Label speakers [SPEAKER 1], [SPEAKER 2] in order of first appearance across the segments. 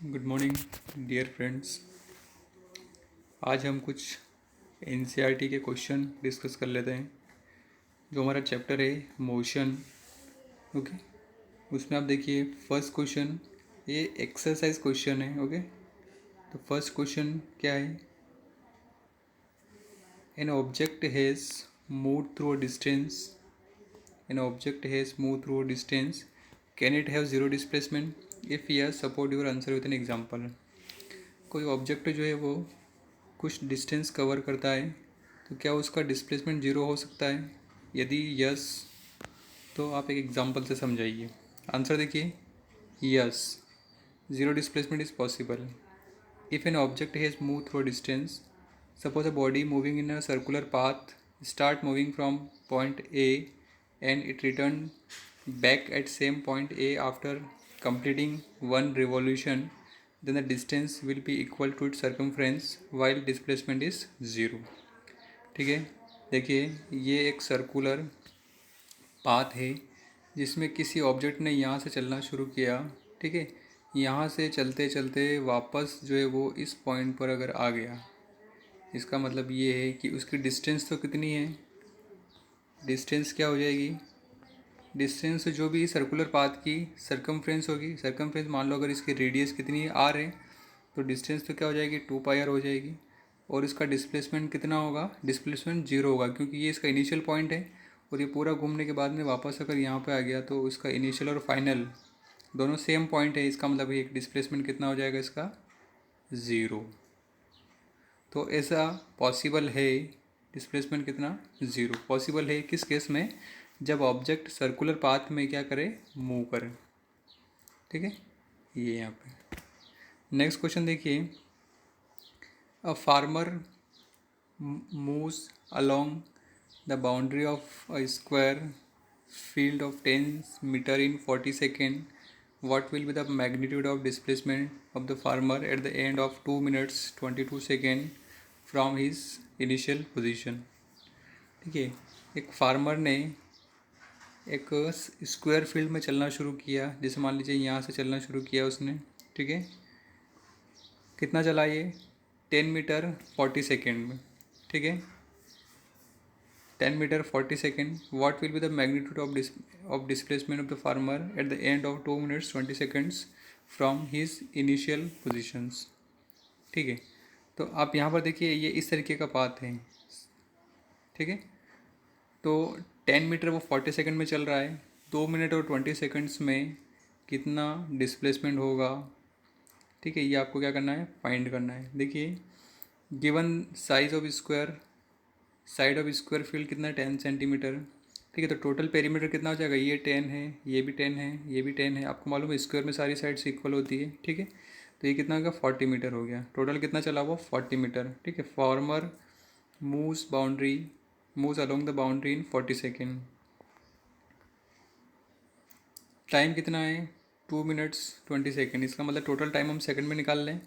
[SPEAKER 1] Good morning dear friends. आज हम कुछ एनसीईआरटी के क्वेश्चन डिस्कस कर लेते हैं। जो हमारा चैप्टर है मोशन, ओके, उसमें आप देखिए फर्स्ट क्वेश्चन, ये एक्सरसाइज क्वेश्चन है। ओके, तो फर्स्ट क्वेश्चन क्या है? An object has move through a distance, an object has move through a distance, can it have zero displacement? If yes, support your answer with an example. कोई object जो है वो कुछ distance cover करता है, तो क्या उसका डिस्प्लेसमेंट ज़ीरो हो सकता है? यदि यस, तो आप एक एग्जांपल से समझाइए। आंसर देखिए, yes, zero displacement is possible if an object has move through distance. Suppose a body moving in a circular path start moving from point A and it return back at same point A after completing one revolution, then the distance will be equal to its circumference while displacement is zero। ठीक है, देखिए ये एक circular path है जिसमें किसी object ने यहाँ से चलना शुरू किया। ठीक है, यहाँ से चलते चलते वापस जो है वो इस पॉइंट पर अगर आ गया, इसका मतलब ये है कि उसकी डिस्टेंस तो कितनी है? डिस्टेंस क्या हो जाएगी? डिस्टेंस जो भी सर्कुलर पाथ की सरकमफ्रेंस होगी, सरकमफ्रेंस मान लो अगर इसकी रेडियस कितनी है, आर है, तो डिस्टेंस तो क्या हो जाएगी? 2πr हो जाएगी। और इसका डिस्प्लेसमेंट कितना होगा? डिस्प्लेसमेंट जीरो होगा, क्योंकि ये इसका इनिशियल पॉइंट है और ये पूरा घूमने के बाद में वापस अगर यहाँ पे आ गया तो इसका इनिशियल और फाइनल दोनों सेम पॉइंट है। इसका मतलब एक डिस्प्लेसमेंट कितना हो जाएगा इसका? ज़ीरो। तो ऐसा पॉसिबल है, डिस्प्लेसमेंट कितना? ज़ीरो पॉसिबल है। किस केस में? जब ऑब्जेक्ट सर्कुलर पाथ में क्या करे? मूव करे। ठीक है, ये यहाँ पे नेक्स्ट क्वेश्चन देखिए। A farmer moves along the boundary of a square field of 10 metre इन 40 second. what will be the magnitude of displacement of the farmer at the end of 2 minutes 22 seconds from his initial position? ठीक है, एक farmer ने एक square field में चलना शुरू किया। जैसे मान लीजिए यहाँ से चलना शुरू किया उसने। ठीक है, कितना चला ये? 10 मीटर 40 सेकेंड में। ठीक है, 10 metre 40 second. What will be the magnitude of displacement of the farmer at the end of 2 minutes 20 seconds from his initial positions. ठीक है, तो आप यहाँ पर देखिए ये इस तरीके का पाथ है। ठीक है, तो 10 मीटर वो 40 सेकंड में चल रहा है, 2 मिनट और 20 सेकंड्स में कितना डिस्प्लेसमेंट होगा? ठीक है, ये आपको क्या करना है? फाइंड करना है। देखिए given size of square, side of square field कितना है? 10 सेंटीमीटर। ठीक है, तो टोटल पेरीमीटर कितना हो जाएगा? ये 10 है, ये भी 10 है, ये भी 10 है। आपको मालूम है स्क्वायर में सारी साइड्स इक्वल होती है। ठीक है, तो ये कितना हो गया? 40 मीटर हो गया। टोटल कितना चला हुआ? 40 मीटर। ठीक है, farmer moves along the boundary in 40 second. Time कितना है? 2 मिनट्स 20 सेकेंड। इसका मतलब टोटल टाइम हम सेकंड में निकाल लें।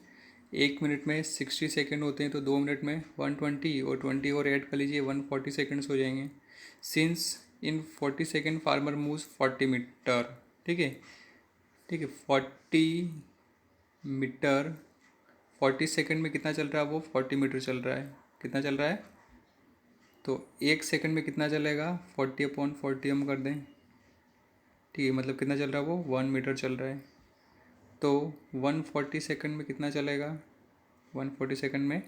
[SPEAKER 1] 1 मिनट में 60 सेकेंड होते हैं, तो 2 मिनट में 120 और 20 और ऐड कर लीजिए, 140 सेकेंड्स हो जाएंगे। Since in 40 second farmer moves 40 metre. ठीक है, ठीक है, 40 मीटर 40 सेकेंड में कितना चल रहा है? वो 40 मीटर चल रहा है। कितना चल रहा है? तो 1 सेकेंड में कितना चलेगा? 40/40 हम कर दें। ठीक है, मतलब कितना चल रहा है? वो 1 मीटर चल रहा है। तो 140 सेकंड में कितना चलेगा? 140 सेकंड में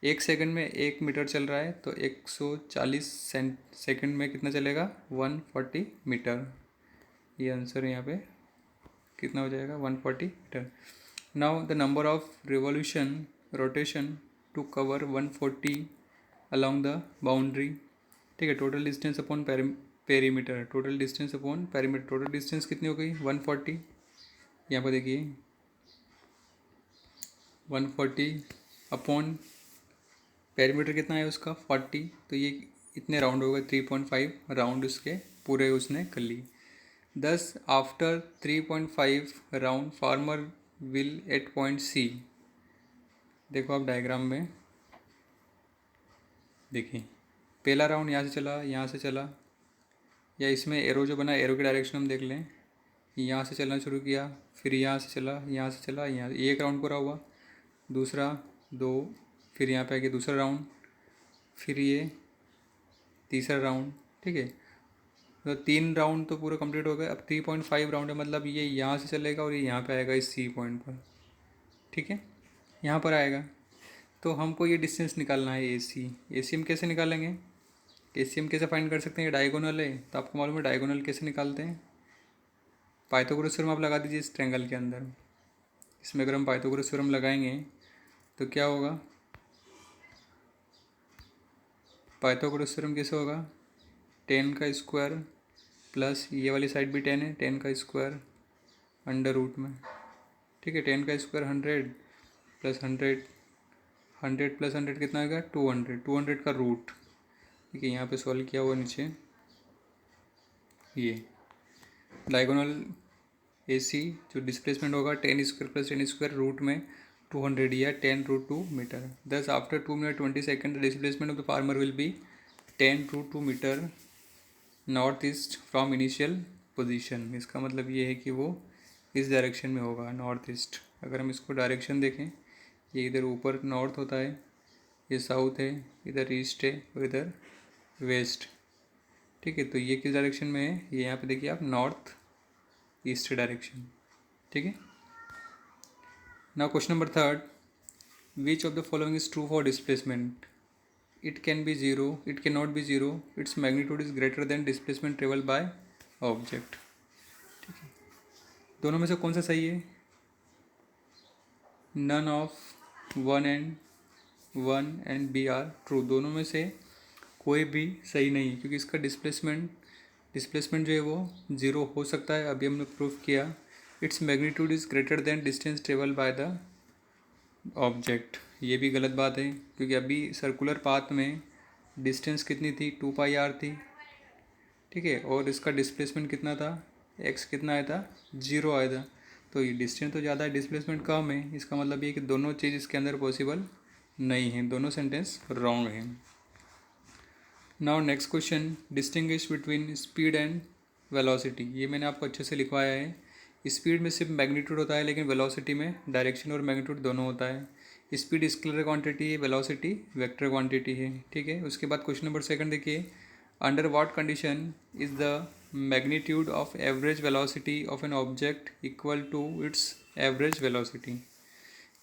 [SPEAKER 1] 1 सेकंड में 1 मीटर चल रहा है, तो 140 सेकंड में कितना चलेगा? 140 मीटर। ये आंसर यहाँ पे कितना हो जाएगा? 140 metre. Now the number of rotation to cover 140 along the boundary. ठीक है, total distance upon perimeter, total distance upon perimeter. Total distance कितनी हो गई? 140। यहाँ पर देखिए 140 अपॉन पेरीमीटर कितना है उसका? 40। तो ये इतने राउंड हो गए, 3.5 राउंड उसके पूरे उसने कर ली। Thus after 3.5 round farmer will at point C. देखो आप डायग्राम में देखिए, पहला राउंड यहाँ से चला, यहाँ से चला, या इसमें एरो जो बना, एरो की डायरेक्शन हम देख लें। यहाँ से चलना शुरू किया, फिर यहाँ से चला, यहाँ से चला, यहाँ से एक राउंड पूरा हुआ, दूसरा 2, फिर यहाँ पे आ गया दूसरा राउंड, फिर ये तीसरा राउंड। ठीक है, तो 3 राउंड तो पूरा कंप्लीट हो गया। अब 3.5 राउंड है, मतलब ये यहाँ से चलेगा और ये यहाँ पे आएगा इस सी पॉइंट पर। ठीक है, यहाँ पर आएगा। तो हमको ये डिस्टेंस निकालना है ए सी हम कैसे निकालेंगे? ए सी हम कैसे फाइंड कर सकते हैं? ये डायगोनल है, तो आपको मालूम है डायगोनल कैसे निकालते हैं। पाइथागोरस थ्योरम आप लगा दीजिए इस ट्रायंगल के अंदर। इसमें अगर हम पाइथागोरस थ्योरम लगाएंगे तो क्या होगा? पाइथागोरस थ्योरम कैसे होगा? 10 का स्क्वायर प्लस ये वाली साइड भी 10 है, 10 का स्क्वायर अंडर रूट में। ठीक है, 10 का स्क्वायर 100 प्लस 100, 100 प्लस 100 कितना आएगा? 200, 200 का रूट। ठीक है, यहाँ पे सॉल्व किया हुआ नीचे ये डायगोनल ए सी जो डिस्प्लेसमेंट होगा 10 स्क्वायर प्लस 10 स्क्वायर रूट में 200 या 10√2 metre. Thus after 2 minute 20 second the displacement of the farmer will be 10√2 metre north east from initial position. इसका मतलब ये है कि वो इस डायरेक्शन में होगा, नॉर्थ ईस्ट। अगर हम इसको डायरेक्शन देखें, ये इधर ऊपर नॉर्थ होता है, ये साउथ है, इधर ईस्ट है और इधर वेस्ट। ठीक है, तो ये किस डायरेक्शन में है? ये यहाँ पे देखिए आप, नॉर्थ ईस्ट डायरेक्शन। ठीक है, now question number 3, which of the following is true for displacement? It can be zero, it can not be zero, its magnitude is greater than displacement travel by object. ठीक है, दोनों में से कौन सा सही है? None of one and B are true. दोनों में से कोई भी सही नहीं है, क्योंकि इसका डिस्प्लेसमेंट जो है वो ज़ीरो हो सकता है, अभी हमने प्रूफ किया। Its magnitude is greater than distance travel by the object, ये भी गलत बात है, क्योंकि अभी सर्कुलर पाथ में डिस्टेंस कितनी थी? 2πr थी। ठीक है, और इसका डिस्प्लेसमेंट कितना था? x कितना आया था? 0 आया था। तो ये डिस्टेंस तो ज़्यादा है, डिस्प्लेसमेंट कम है। इसका मतलब ये कि दोनों चीज़ इसके अंदर पॉसिबल नहीं है, दोनों सेंटेंस रॉन्ग है। Now next question, distinguish between speed and velocity. ये मैंने आपको अच्छे से लिखवाया है। स्पीड में सिर्फ मैग्नीट्यूड होता है, लेकिन वेलोसिटी में डायरेक्शन और मैग्नीट्यूड दोनों होता है। स्पीड स्केलर क्वांटिटी है, वेलोसिटी वेक्टर क्वांटिटी है। ठीक है, उसके बाद क्वेश्चन नंबर 2 देखिए, under what condition is the magnitude of average velocity of an object equal to its average velocity?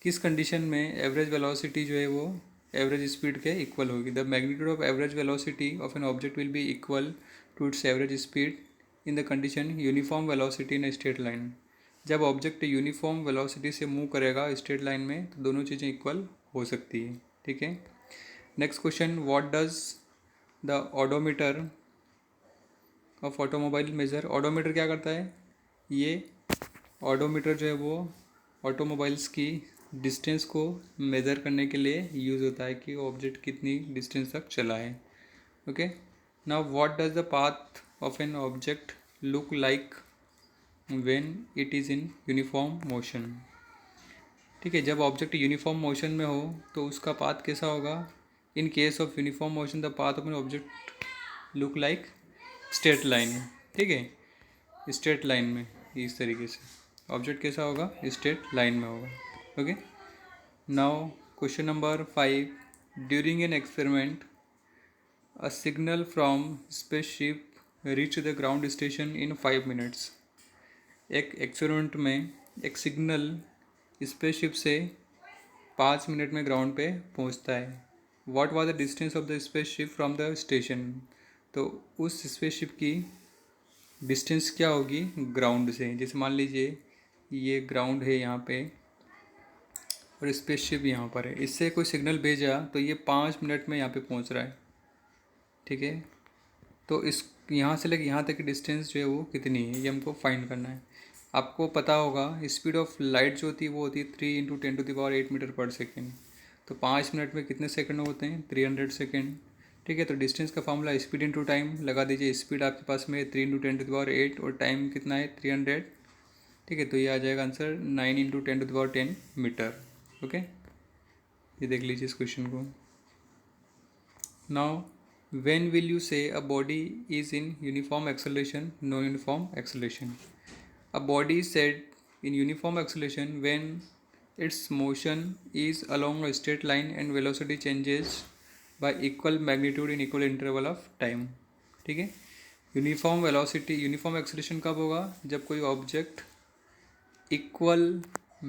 [SPEAKER 1] किस कंडीशन में एवरेज वेलोसिटी जो है वो एवरेज स्पीड के इक्वल होगी? The magnitude of average velocity of an object will be equal to its average speed in the condition uniform velocity in straight line. जब object uniform velocity से move करेगा straight line में, तो दोनों चीज़ें equal हो सकती है। ठीक है, next question, what does the odometer of automobile measure? Odometer क्या करता है? ये ऑडोमीटर जो है वो ऑटोमोबाइल्स की डिस्टेंस को मेज़र करने के लिए यूज़ होता है कि ऑब्जेक्ट कितनी डिस्टेंस तक चला है। Okay, now what does the path of an object look like when it is in uniform motion? ठीक है, जब ऑब्जेक्ट यूनिफॉर्म मोशन में हो तो उसका पाथ कैसा होगा? In case of uniform motion the path of an object look like straight line. ठीक है, स्ट्रेट लाइन में इस तरीके से ऑब्जेक्ट कैसा होगा? स्ट्रेट लाइन में होगा। Okay, now question number 5, during an experiment a signal from spaceship reach the ground station in 5 minutes. एक एक्सपेरिमेंट में एक सिग्नल स्पेसशिप से 5 मिनट में ग्राउंड पे पहुंचता है। What was the distance of the spaceship from the station? तो उस स्पेसशिप की डिस्टेंस क्या होगी ग्राउंड से? जैसे मान लीजिए ये ग्राउंड है यहाँ पे और स्पेसशिप यहाँ पर है, इससे कोई सिग्नल भेजा तो ये 5 मिनट में यहाँ पे पहुँच रहा है। ठीक है, तो इस यहाँ से लेकर यहाँ तक की डिस्टेंस जो है वो कितनी है, ये हमको फाइंड करना है। आपको पता होगा स्पीड ऑफ लाइट जो होती है वो होती है 3 × 10⁸ मीटर पर सेकेंड। तो 5 मिनट में कितने सेकंड होते हैं? 300 सेकेंड। ठीक है, तो डिस्टेंस का फॉर्मूला स्पीड इंटू टाइम लगा दीजिए। स्पीड आपके पास में 3 × 10⁸ और टाइम कितना है? 300। ठीक है, तो ये आ जाएगा आंसर 9 × 10⁻10 मीटर। ओके, ये देख लीजिए इस क्वेश्चन को। Now when will you say a body is in uniform acceleration, no uniform acceleration? A body is set in uniform acceleration when its motion is along a straight line and velocity changes by equal magnitude in equal interval of time. ठीक है, uniform velocity uniform acceleration कब होगा? जब कोई object equal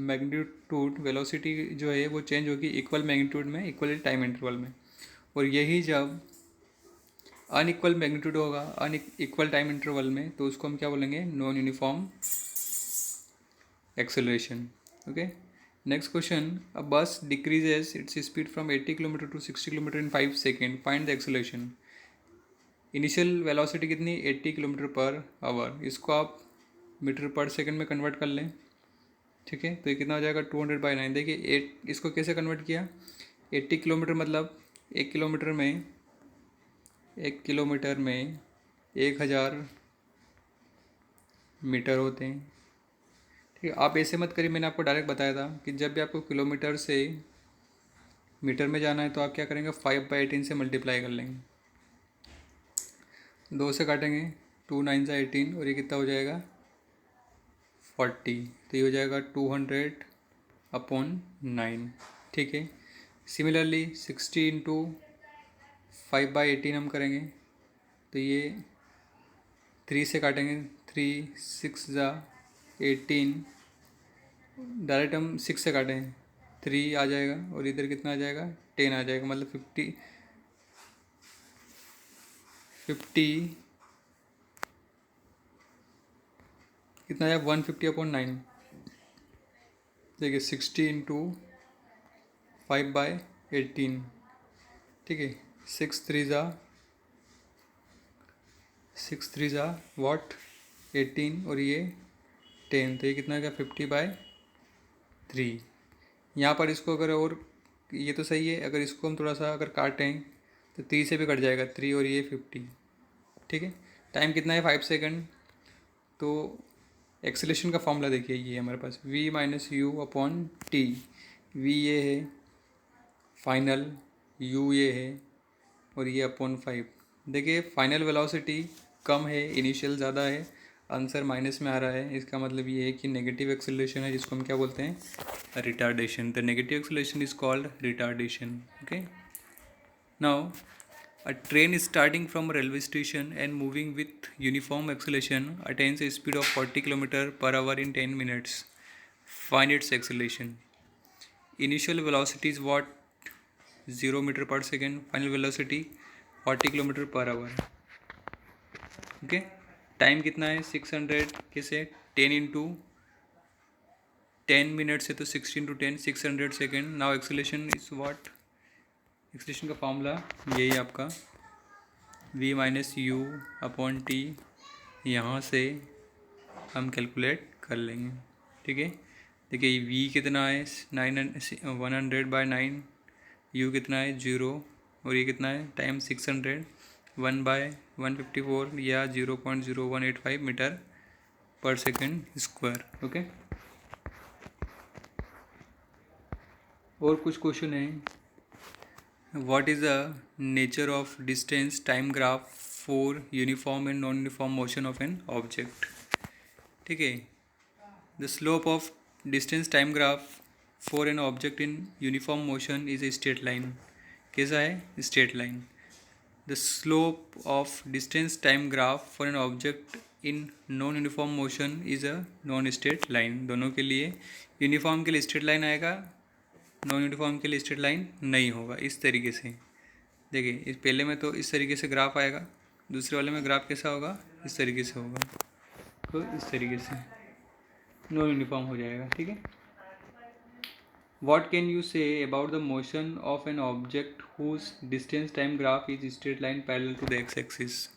[SPEAKER 1] magnitude velocity जो है वो change होगी इक्वल मैग्नीट्यूड में इक्वल टाइम इंटरवल में, और यही जब अनइक्वल मैग्नीट्यूड होगा अनइक्वल टाइम इंटरवल में तो उसको हम क्या बोलेंगे? Non uniform acceleration. Okay, next question. A bus decreases its speed from 80 kilometre to 60 kilometre in 5 second. Find the acceleration. Initial velocity कितनी? 80 किलोमीटर पर आवर. इसको आप मीटर पर सेकेंड में कन्वर्ट कर लें. ठीक है, तो ये कितना हो जाएगा? 200/9. देखिए इसको कैसे कन्वर्ट किया? 80 किलोमीटर मतलब 1 किलोमीटर में 1000 मीटर होते हैं. ठीक है, आप ऐसे मत करिए, मैंने आपको डायरेक्ट बताया था कि जब भी आपको किलोमीटर से मीटर में जाना है तो आप क्या करेंगे? 5/18 से मल्टीप्लाई कर लेंगे. 2 से काटेंगे, 2 9 से 18 और ये कितना हो जाएगा? 40. तो ये हो जाएगा 200/9. ठीक है, सिमिलरली 60 इंटू 5/18 हम करेंगे तो ये 3 से काटेंगे, 3 6 ज़ा 18. डायरेक्ट हम 6 से काटें 3 आ जाएगा और इधर कितना आ जाएगा? 10 आ जाएगा. मतलब 50 कितना आया? 150/9. देखिए 60 इंटू 5/18. ठीक है, 6 3 ज़ा वॉट 18 और ये 10. तो ये कितना आ गया? 50/3. यहाँ पर इसको अगर और ये तो सही है, अगर इसको हम थोड़ा सा अगर काटें तो 3 से भी कट जाएगा 3 और ये 50. ठीक है, टाइम कितना है? 5 सेकंड. तो एक्सेलेरेशन का फॉर्मूला देखिए, ये हमारे पास v-u/t. v ये है फाइनल, u ये है और ये अपॉन 5. देखिए फाइनल वेलोसिटी कम है, इनिशियल ज़्यादा है, आंसर माइनस में आ रहा है. इसका मतलब ये है कि नेगेटिव एक्सेलरेशन है, जिसको हम क्या बोलते हैं? Retardation. The negative acceleration is called retardation. Okay, now a train starting from a railway station and moving with uniform acceleration attains a speed of 40 km/h in 10 minutes. Find its acceleration. Initial velocity is what? 0 meter per second. Final velocity 40 km/h. Okay. Time कितना है? 600. कैसे? 10 into 10 minutes है तो 60 into 10 600 second. Now acceleration is what? Acceleration का formula यही है आपका v-u/t. यहाँ से हम कैलकुलेट कर लेंगे. ठीक है, देखिए v कितना है? 100/9. u कितना है? 0 और ये कितना है? टाइम 600. 1/154 या 0.0185 मीटर पर सेकेंड स्क्वायर. ओके, और कुछ क्वेश्चन है. What is the nature of distance time graph for uniform and non-uniform motion of an object? ठीक है, the slope of distance time graph for an object in uniform motion is a straight line. कैसा है? straight line. The slope of distance time graph for an object in non-uniform motion is a non-straight line. दोनों के लिए, uniform के लिए straight line आएगा, non uniform के लिए स्ट्रेट लाइन नहीं होगा. इस तरीके से देखिए, इस पहले में तो इस तरीके से ग्राफ आएगा, दूसरे वाले में ग्राफ कैसा होगा? इस तरीके से होगा. तो इस तरीके से नॉन यूनिफॉर्म हो जाएगा. ठीक है, what can you say about the motion of an object whose distance time graph is straight line parallel to the x axis.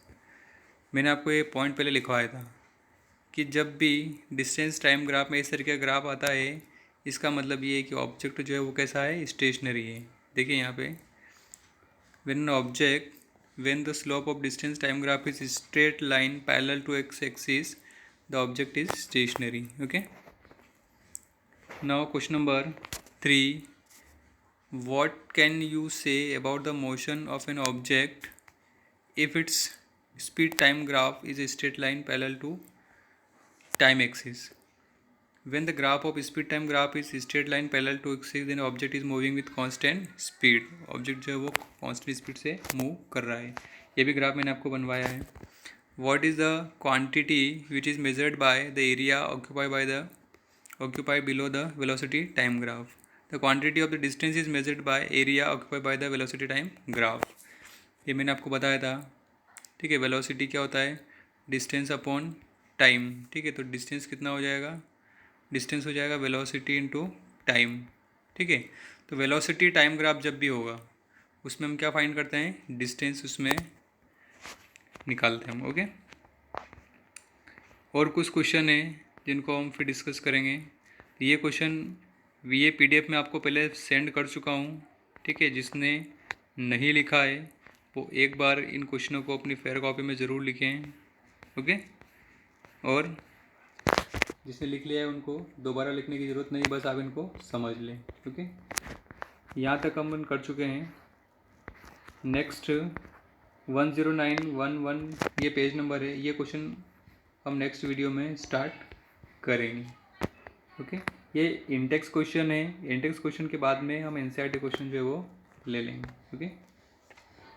[SPEAKER 1] मैंने आपको ये पॉइंट पहले लिखवाया था कि जब भी डिस्टेंस टाइम ग्राफ में इस तरीके का ग्राफ आता है, इसका मतलब ये है कि ऑब्जेक्ट जो है वो कैसा है? स्टेशनरी है. देखिए यहाँ पे when the slope of distance time graph is straight line parallel to x axis, the object is stationary. Okay, now question number 3. What can you say about the motion of an object if its speed time graph is a straight line parallel to time axis. When the graph of speed time graph is straight line parallel to axis, then object is moving with constant speed. Object जो है वो constant speed से move कर रहा है. ये भी graph मैंने आपको बनवाया है. What is the quantity which is measured by the area occupied below the velocity time graph? The quantity of the distance is measured by area occupied by the velocity time graph. ये मैंने आपको बताया था. ठीक है, velocity क्या होता है? Distance upon time. ठीक है, तो डिस्टेंस कितना हो जाएगा? डिस्टेंस हो जाएगा वेलोसिटी इनटू टाइम. ठीक है, तो वेलोसिटी टाइम ग्राफ जब भी होगा उसमें हम क्या फाइंड करते हैं? डिस्टेंस उसमें निकालते हैं हम. ओके, और कुछ क्वेश्चन है जिनको हम फिर डिस्कस करेंगे. ये क्वेश्चन ये PDF में आपको पहले सेंड कर चुका हूँ. ठीक है, जिसने नहीं लिखा है वो एक बार इन क्वेश्चनों को अपनी फेयर कॉपी में ज़रूर लिखें. ओके, और जिसने लिख लिया है उनको दोबारा लिखने की ज़रूरत नहीं, बस आप इनको समझ लें. ओके, यहाँ तक हम कर चुके हैं. नेक्स्ट 10911 ये पेज नंबर है. ये क्वेश्चन हम नेक्स्ट वीडियो में स्टार्ट करेंगे. ओके, ये इंटेक्स क्वेश्चन है. इंटेक्स क्वेश्चन के बाद में हम NCERT क्वेश्चन जो है वो ले लेंगे. ओके.